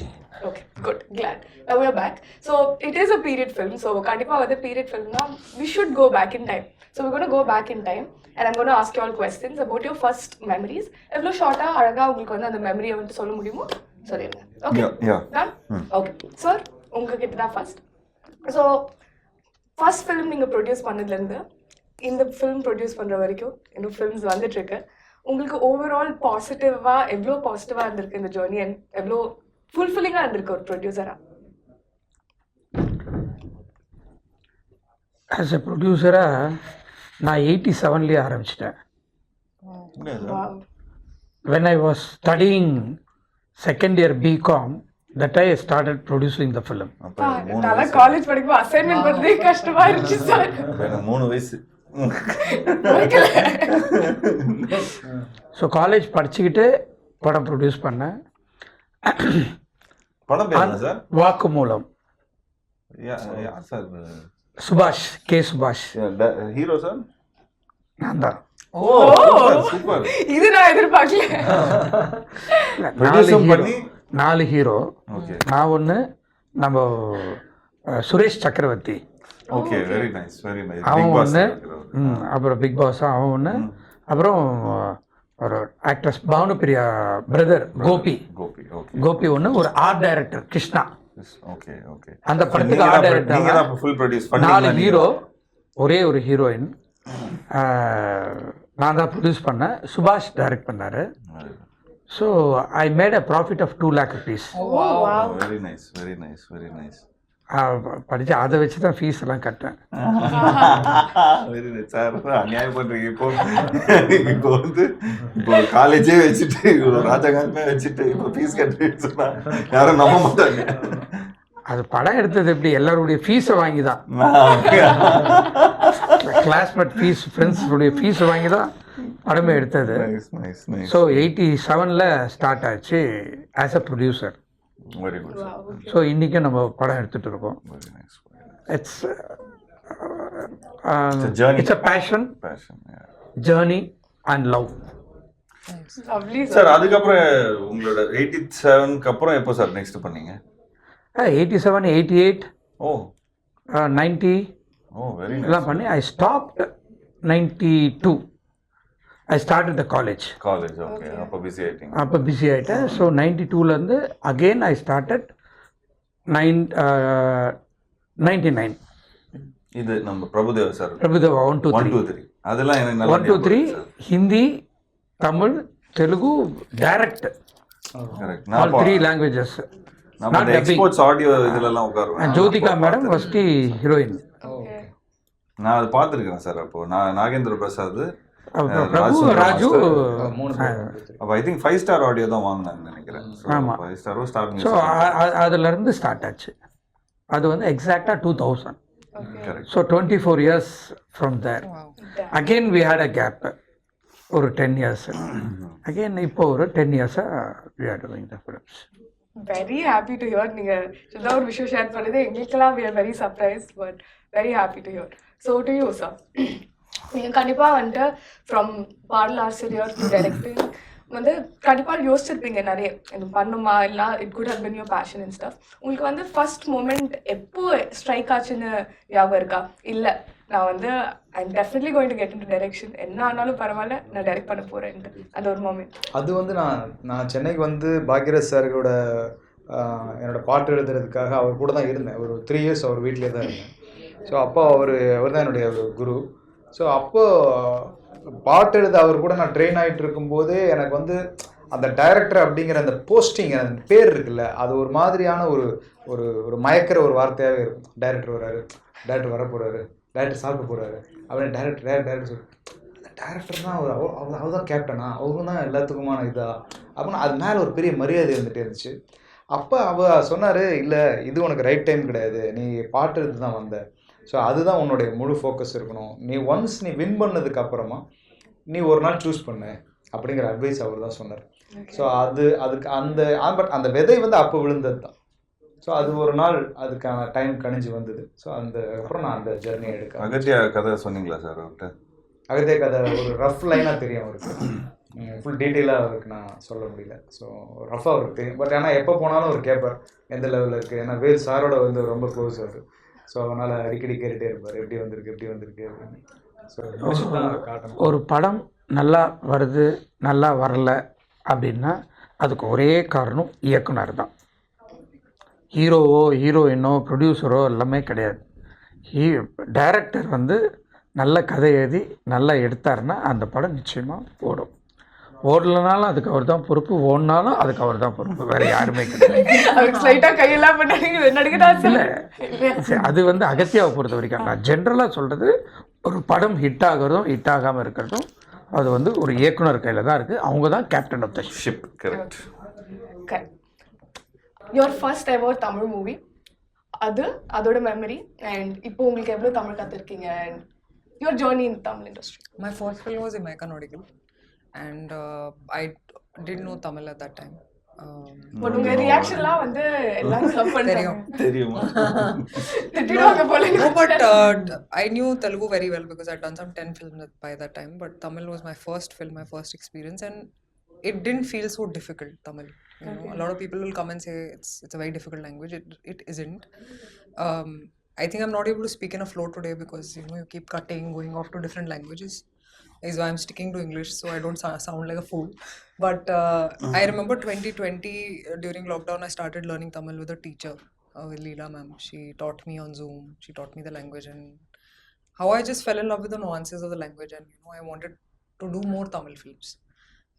Okay, good, glad. Now we are back. So it is a period film. So kandipa vada period film na we should go back in time. So we're going to go back in time and I'm going to ask you all questions about your first memories. Evlo short ah alaga ungalku vandu and memory வந்து சொல்ல முடியுமோ சொல்லுங்க. Okay, yeah. Done? Okay, sir உங்ககிட்ட தான் first. So first film நீங்க produce பண்ணதுல இருந்து இந்த film ப்ரொடியூஸ் பண்ற வரைக்கும் இன்னும் films வந்துட்டு இருக்கு. உங்களுக்கு ஓவரால் பாசிட்டிவா எவ்வளோ பாசிட்டிவா இருந்திருக்கு இந்த ஜர்னி அண்ட் எவ்வளோ ஃபுல்ஃபில்லிங்காக இருந்திருக்கு ஒரு ப்ரொடியூசரா? ஆஸ் எ ப்ரொடியூசராக நான் 87லேயே ஆரம்பிச்சிட்டேன். When I was studying second year BCom that I started producing the film. நல்லா காலேஜ் படிக்கும்போது அசைன்மெண்ட் பண்ணுறதே கஷ்டமா இருந்துச்சு சார். 3 வயசு. ஸோ காலேஜ் படிச்சுக்கிட்டு படம் ப்ரொடியூஸ் பண்ணேன். படம் பேர் என்ன சார்? வாக்குமூலம். யார் சார்? சுபாஷ், கே சுபாஷ். Hero sir? நான் தான். ஓ சூப்பர். இது நான் எதிர்பார்க்கல. 4 ஹீரோ. நான் ஒன்று, நம்ம சுரேஷ் சக்கரவர்த்தி. Okay, very nice very nice. அவன் ஒன்று, அப்புறம் பிக் பாஸ் அவன் ஒன்று, அப்புறம் ஒரு ஆக்ட்ரஸ் பானுபிரியா பிரதர் கோபி. கோபி ஒன்று, ஒரு art director Krishna. Okay okay. அந்த படத்துக்கு ஆர்ட் டைரக்டர். 4 ஹீரோ, ஒரே ஒரு ஹீரோயின். நான் தான் ப்ரொடியூஸ் பண்ணேன், சுபாஷ் டைரக்ட் பண்ணார். So I made a profit of 2 lakh rupees. Very nice very nice very nice. படித்து அதை வச்சு தான் ஃபீஸ் எல்லாம் கட்டேன். Very nice sir. அநியாயம் பண்ணுறீங்க. இப்போ வந்து இப்போ காலேஜே வச்சுட்டு ராஜகாந்தமே வச்சுட்டு இப்போ ஃபீஸ் கட்டுறேன்னு சொன்னா யாரும் நம்ப மாட்டாங்க. அது படம் எடுத்தது எப்படி, எல்லாருடைய ஃபீஸை வாங்கி தான், கிளாஸ்மேட் ஃபீஸ், ஃப்ரெண்ட்ஸுடைய ஃபீஸை வாங்கி தான் படமே எடுத்தது. ஸோ 87ல் ஸ்டார்ட் ஆச்சு as a producer. Very good. So இன்றைக்கும் நம்ம படம் எடுத்துகிட்டு இருக்கோம். It's a fashion, journey and love. Sir அதுக்கப்புறம் உங்களோட 87க்கு அப்புறம் எப்போ சார் நெக்ஸ்ட் பண்ணீங்க? 87, 88, ஓ 90 எல்லாம் பண்ணி I stopped 92. I started the college. Okay. அப்போ பிஸி ஆகிட்டேன். ஸோ 92லேருந்து அகெயின் ஐ ஸ்டார்டட் 99. இது நம்ம பிரபுதேவா சார். பிரபுதேவா 1 2 3 அதெல்லாம் எனக்கு நல்லா 1 2 3 Hindi, Tamil, Telugu direct. Correct. All 3 languages. நம்ம எக்ஸ்போர்ட்ஸ் ஆடியோ இதெல்லாம் உட்காருவேன். Jyothika madam first heroine. நான் அதை பார்த்துருக்கேன் சார். அப்போ நாகேந்திர பிரசாத், பிரபு, ராஜு. அப்போ ஐ திங்க் 5 ஸ்டார் ஆடியோ தான் வாங்கினாங்கன்னு நினைக்கிறேன். ஆமாம், 5 ஸ்டாரோ ஸ்டார்ட். ஸோ அதுலேருந்து ஸ்டார்ட் ஆச்சு. அது வந்து எக்ஸாக்டாக 2000. Correct. So 24 years from there. Again we had a gap, ஒரு 10 years. அகெயின் இப்போ ஒரு 10 years-ஆக we are doing the films. Very happy to hear. நீங்கள் சின்ன ஒரு விஷயம் ஷேர் பண்ணது எங்களுக்கெல்லாம் we are very surprise but very happy to hear. So to you sir, நீங்கள் கண்டிப்பாக வந்துட்டு ஃப்ரம் பாடல் ஆசிரியர் டு டைரக்டிங் வந்து கண்டிப்பாக யோசிச்சிருப்பீங்க நிறைய, எனக்கு பண்ணுமா இல்லை it could have been your passion and stuff. உங்களுக்கு வந்து ஃபர்ஸ்ட் மூமெண்ட் எப்போ ஸ்ட்ரைக் ஆச்சுன்னு ஞாபகம் இருக்கா? இல்லை நான் வந்து I am definitely going to get in to direction, என்ன ஆனாலும் பரவாயில்ல நான் டைரக்ட் பண்ண போகிறேன்ட்டு அந்த ஒரு மூமெண்ட்? அது வந்து நான் சென்னைக்கு வந்து பாக்யராஜ் சாரோட என்னோடய பாட்டு எழுதுறதுக்காக அவர் கூட தான் இருந்தேன். ஒரு 3 years அவர் வீட்டிலே தான் இருந்தேன். ஸோ அப்போ அவர் தான் என்னுடைய ஒரு குரு. ஸோ அப்போது பாட்டு எழுத அவர் கூட நான் ட்ரெயின் ஆகிட்டு இருக்கும்போதே எனக்கு வந்து அந்த டைரக்டர் அப்படிங்கிற அந்த போஸ்டிங் அந்த பேர் இருக்குல்ல, அது ஒரு மாதிரியான ஒரு ஒரு ஒரு மயக்கிற ஒரு வார்த்தையாகவே இருக்கும். டைரக்டர் வர்றாரு, டைரக்டர் வர போகிறாரு, டைரக்டர் சாப்பிட போகிறாரு அப்படின்னு டேரக்டர் சொல்லி அந்த டேரக்டர் தான் அவர் தான் கேப்டனா, அவரும் தான் எல்லாத்துக்குமான இதா அப்படின்னா அது மேலே ஒரு பெரிய மரியாதை இருந்துகிட்டே இருந்துச்சு. அப்போ சொன்னார், இல்லை இது உனக்கு ரைட் டைம் கிடையாது, நீ பாட்டு எடுத்து தான் வந்த, ஸோ அதுதான் உன்னுடைய முழு ஃபோக்கஸ் இருக்கணும், நீ ஒன்ஸ் நீ வின் பண்ணதுக்கு அப்புறமா நீ ஒரு நாள் சூஸ் பண்ணு அப்படிங்கிற அட்வைஸ் அவர் தான் சொன்னார். ஸோ அதுக்கு பட் அந்த விதை வந்து அப்போ விழுந்தது தான். ஸோ அது ஒரு நாள் அதுக்கான டைம் கணிஞ்சு வந்தது. ஸோ அப்புறம் நான் அந்த ஜெர்னியை எடுக்க. அகத்தியா கதை சொன்னீங்களா சார் அவர்கிட்ட? அகத்தியா கதை ஒரு ரஃப் லைனாக தெரியும் அவருக்கு, ஃபுல் டீட்டெயிலாக அவருக்கு நான் சொல்ல முடியல. ஸோ ரஃபாக அவருக்கு தெரியும், பட் ஆனால் எப்போ போனாலும் அவர் கேட்பார் எந்த லெவலில் இருக்குது. ஏன்னா வேல் சாரோட வந்து ரொம்ப க்ளோஸ் அவர். ஸோ அதனால் அடிக்கடி கேட்டுகிட்டே இருப்பார், எப்படி வந்திருக்கு அப்படின்னு. ஸோ காட்டணும். ஒரு படம் நல்லா வருது நல்லா வரல அப்படின்னா அதுக்கு ஒரே காரணம் இயக்குனர் தான். ஹீரோவோ ஹீரோயினோ ப்ரொடியூசரோ எல்லாமே கிடையாது. டைரக்டர் வந்து நல்ல கதை எழுதி நல்லா எடுத்தாருன்னா அந்த படம் நிச்சயமாக ஓடும். ஓடலனாலும் அதுக்கு அவர் தான் பொறுப்பு, ஓடினாலும் அதுக்கு அவர் தான் பொறுப்பு, வேறு யாருமே கிடையாது. இல்லை, அது வந்து அகத்தியாவை பொறுத்த வரைக்கும் நான் ஜென்ரலாக சொல்கிறது, ஒரு படம் ஹிட் ஆகிறதும் ஹிட் ஆகாமல் இருக்கிறதும் அது வந்து ஒரு இயக்குனர் கையில் தான் இருக்குது. அவங்க தான் captain of the ship. Correct. Your first ever Tamil movie, அதோட மெமரி, அண்ட் இப்போ உங்களுக்கு எவ்வளோ தமிழ் கற்றுருக்கீங்க, and your journey in Tamil industry. My first film was American Nautical, and I didn't know Tamil at that time. But உங்க ரியாக்ஷன்லாம் வந்து எல்லாரும் love பண்றாங்க தெரியுமா? திட்டிடுவாங்க போல. No, but I knew Telugu very well because I'd done some 10 films by that time. But Tamil was my first film, my first experience, and it didn't feel so difficult. Tamil, you know, a lot of people will come and say it's a very difficult language. It isn't. I think I'm not able to speak in a flow today because you know you keep cutting, going off to different languages. Is why I'm sticking to English so I don't sound like a fool. But I remember 2020 during lockdown I started learning Tamil with a teacher, with Leela ma'am. She taught me on Zoom. She taught me the language and how I just fell in love with the nuances of the language, and you know I wanted to do more Tamil films.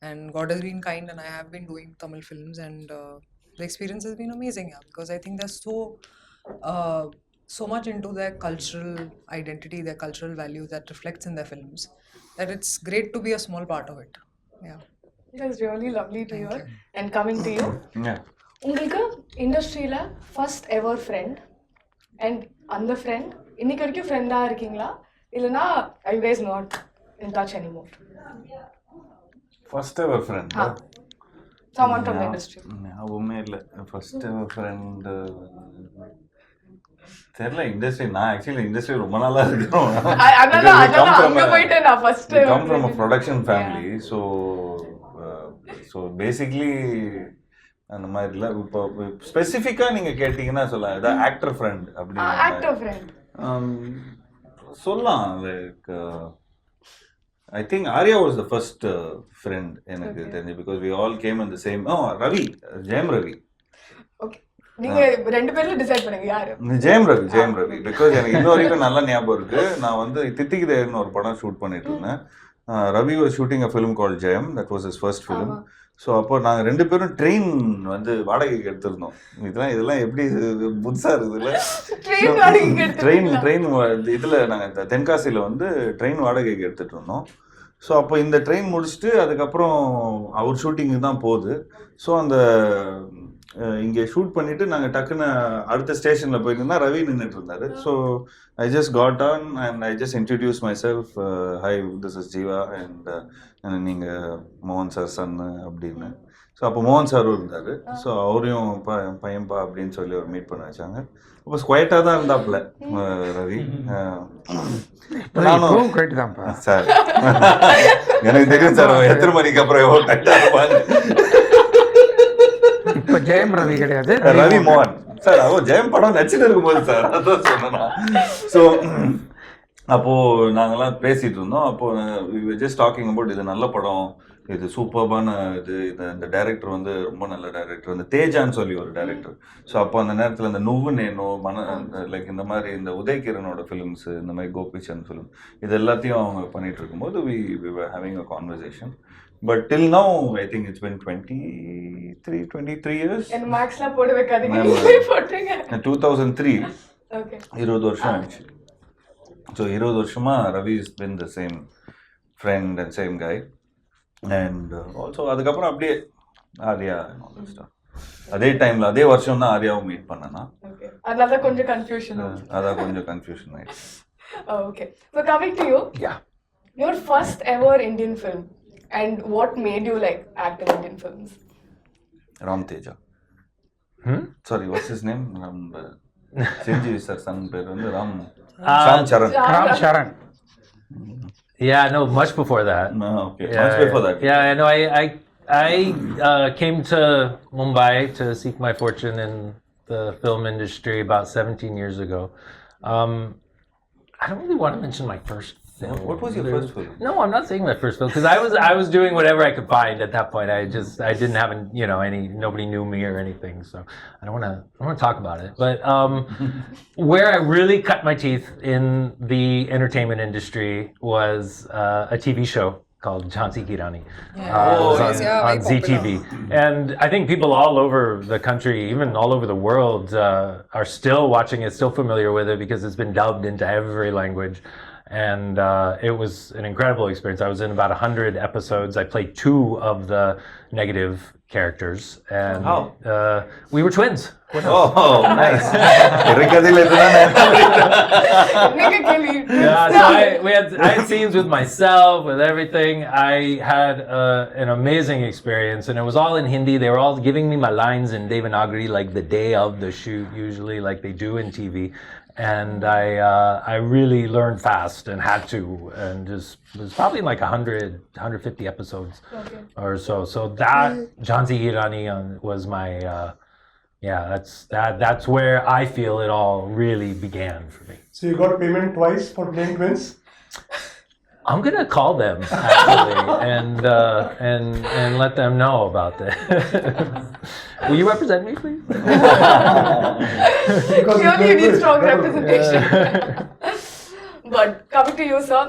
And God has been kind and I have been doing Tamil films, and the experience has been amazing, yeah, because I think they're so much into their cultural identity, their cultural values that reflects in their films, that it's great to be a small part of it. Yeah. That's really lovely to hear. And coming to you, உங்களுக்கு இண்டஸ்ட்ரியில first ever friend, and அந்த friend இன்னைக்கு வரைக்கும் ஃப்ரெண்டா இருக்கீங்களா, இல்லனா ஐ guys not in touch anymore? First ever friend someone from the industry. ஞாபகமே இல்லை. ஃபர்ஸ்ட் எவர் ஃப்ரெண்ட் தெரியல. இண்டஸ்ட்ரி நான் ஆக்சுவலி இண்டஸ்ட்ரி ரொம்ப நாளா இருக்கோம். Come from a production family. So basically அந்த மாதிரி இல்லை. இப்போ ஸ்பெசிஃபிக்காக நீங்கள் கேட்டிங்கன்னா சொல்லலாம், ஏதாவது ஆக்டர் ஃப்ரெண்ட் அப்படின்னு சொல்லலாம். Like I think Arya was the first friend எனக்கு தெரிஞ்சு, because we all came in the same. Ravi, Jayam Ravi. நீங்க ரெண்டு பேரும் டிசைட் பண்ணுங்க யாரு. ஜெயம் ரவி பிகாஸ் எனக்கு இன்ன வரைக்கும் நல்ல ஞாபகம் இருக்கு. நான் வந்து தித்திக்குதேன்னு ஒரு படம் ஷூட் பண்ணிட்டு இருந்தேன். Ravi was shooting a film call Jayam, that was his first film. So அப்போ நாங்கள் ரெண்டு பேரும் ட்ரெயின் வந்து வாடகைக்கு எடுத்திருந்தோம். இதெல்லாம் எப்படி புதுசாக இருக்குதுல்ல. ட்ரெயின் இதில் நாங்கள் தென்காசியில் வந்து ட்ரெயின் வாடகைக்கு எடுத்துகிட்டு இருந்தோம். ஸோ அப்போ இந்த ட்ரெயின் முடிச்சுட்டு அதுக்கப்புறம் அவர் ஷூட்டிங்கு தான் போகுது. ஸோ அந்த இங்கே ஷூட் பண்ணிவிட்டு நாங்கள் டக்குன்னு அடுத்த ஸ்டேஷனில் போயிருந்தா ரவி நின்றுட்டு இருந்தார். So I just got on and I just introduce my self, high this is Jeeva and நீங்கள் மோகன் சார் சன்னு அப்படின்னு. ஸோ அப்போ மோகன் சாரும் இருந்தார். ஸோ அவரையும் பையன்பா அப்படின்னு சொல்லி அவர் மீட் பண்ண வச்சாங்க. அப்போ ஸ்குவைட்டாக தான் இருந்தாப்புல ரவி. நானும் சார் எனக்கு தெரியும் சார் எத்தனை மணிக்கு அப்புறம் எவ்வளோ டைட்டாக இருப்பாங்க. இப்போ ஜெயம் ரவி கிடையாது, ரவி மோகன் சார். அவன் ஜெயம் படம் நச்சுன்னு இருக்கும்போது சார் அதான் சொன்னா. ஸோ அப்போது நாங்கள்லாம் பேசிகிட்டு இருந்தோம். அப்போது ஜஸ்ட் டாக்கிங் அபவுட் இது நல்ல படம், இது சூப்பர்பான இந்த டைரக்டர் வந்து ரொம்ப நல்ல டைரக்டர், இந்த தேஜான்னு சொல்லி ஒரு டைரக்டர். ஸோ அப்போ அந்த நேரத்தில் இந்த நுவ்வு நேனோ லைக் இந்த மாதிரி இந்த உதயகிரனோட ஃபிலிம்ஸு, இந்த மாதிரி கோபிச்சந்த் ஃபிலிம், இது எல்லாத்தையும் அவங்க பண்ணிகிட்டு இருக்கும்போது we were having a conversation. But till now, I think it's been 23 years. And Max la podu vekkadinga Ma'am, neenga potringa. 2003, Okay. 20 வருஷம் ஆயிடுச்சு. So 20 வருஷமா Ravi has been the same friend and same guy. And also அதுக்கப்புறம் அப்படியே Arya and all that stuff. அதே டைம்ல அதே வருஷம் தான் ஆர்யாவை மீட் பண்ணனா. Okay. Another கொஞ்சம் confusion. அதான் கொஞ்சம் கன்ஃபியூஷன் ஆயிடுச்சு. Okay. So coming to you. Yeah. Your first ever Indian film and what made you like act in Indian films? Ram Teja. Sorry, what's his name? Sanjeev sir son பேர் வந்து Ram Charan. Ram Charan. Yeah, no, much before that. No, okay. Yeah, Much before that. Yeah, no, I came to Mumbai to seek my fortune in the film industry about 17 years ago. I don't really want to mention my first film. What was your first film? No, I'm not saying my first film because I was doing whatever I could find at that point. I didn't have nobody knew me or anything, so I don't want to talk about it. But where I really cut my teeth in the entertainment industry was a TV show called Jhansi Ki Rani. On ZTV. And I think people all over the country, even all over the world, are still watching it, still familiar with it because it's been dubbed into every language. And it was an incredible experience. I was in about 100 episodes. I played 2 of the negative characters. And we were twins. Oh, nice. Yeah, so I had scenes with myself, with everything. I had an amazing experience, and it was all in Hindi. They were all giving me my lines in Devanagari like the day of the shoot, usually like they do in TV. And I really learned fast and had to, and just it was probably like 150 episodes or so. So that Jhansi Ki Rani was my that's where I feel it all really began for me. So you got payment twice for playing twins? I'm gonna call them actually and let them know about that. Will you represent me, please? Surely you need strong representation. But coming to you, sir,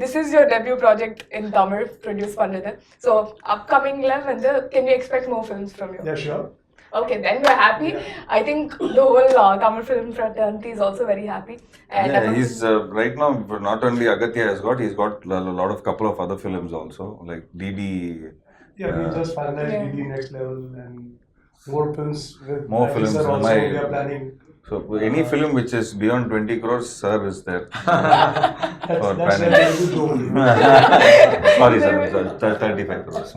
this is your debut project in Tamil, produced Pandita. So upcoming level, can we expect more films from you? Yeah, sure. Okay, then we're happy. Yeah. I think the whole Tamil film fraternity is also very happy. And yeah, he's right now, not only Agatya he's got a couple of other films also, like DD. Yeah, we just finalized DD Next Level and more films with more films. also we are planning. So any film which is beyond 20 crores, sir is there. That's very good role. Sorry, sir, 35 crores.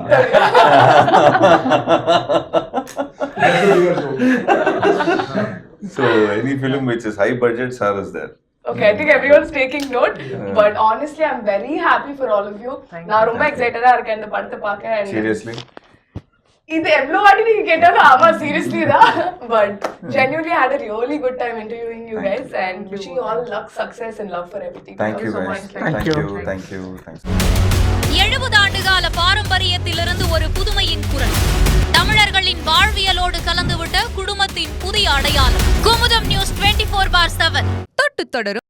So any film which is high budget, sir is there. Okay, I think everyone's taking note. But honestly, I'm very happy for all of you. I'm very excited to watch it. Seriously? இது எவ்வளவு வாட்டி நீங்க கேட்டாலும் ஆமா seriously தான், but genuinely had a really good time interviewing you guys and wishing you all luck, success and love for everything. Thank you guys. Thank you. 70 ஆண்டுகால பாரம்பரியத்திலிருந்து ஒரு புதுமையின் குரல், தமிழர்களின் வாழ்வியலோடு கலந்துவிட்ட குடும்பத்தின் புதிய அடையாளம். குமுதம் நியூஸ் 24/7 தொட்டு தொடரும்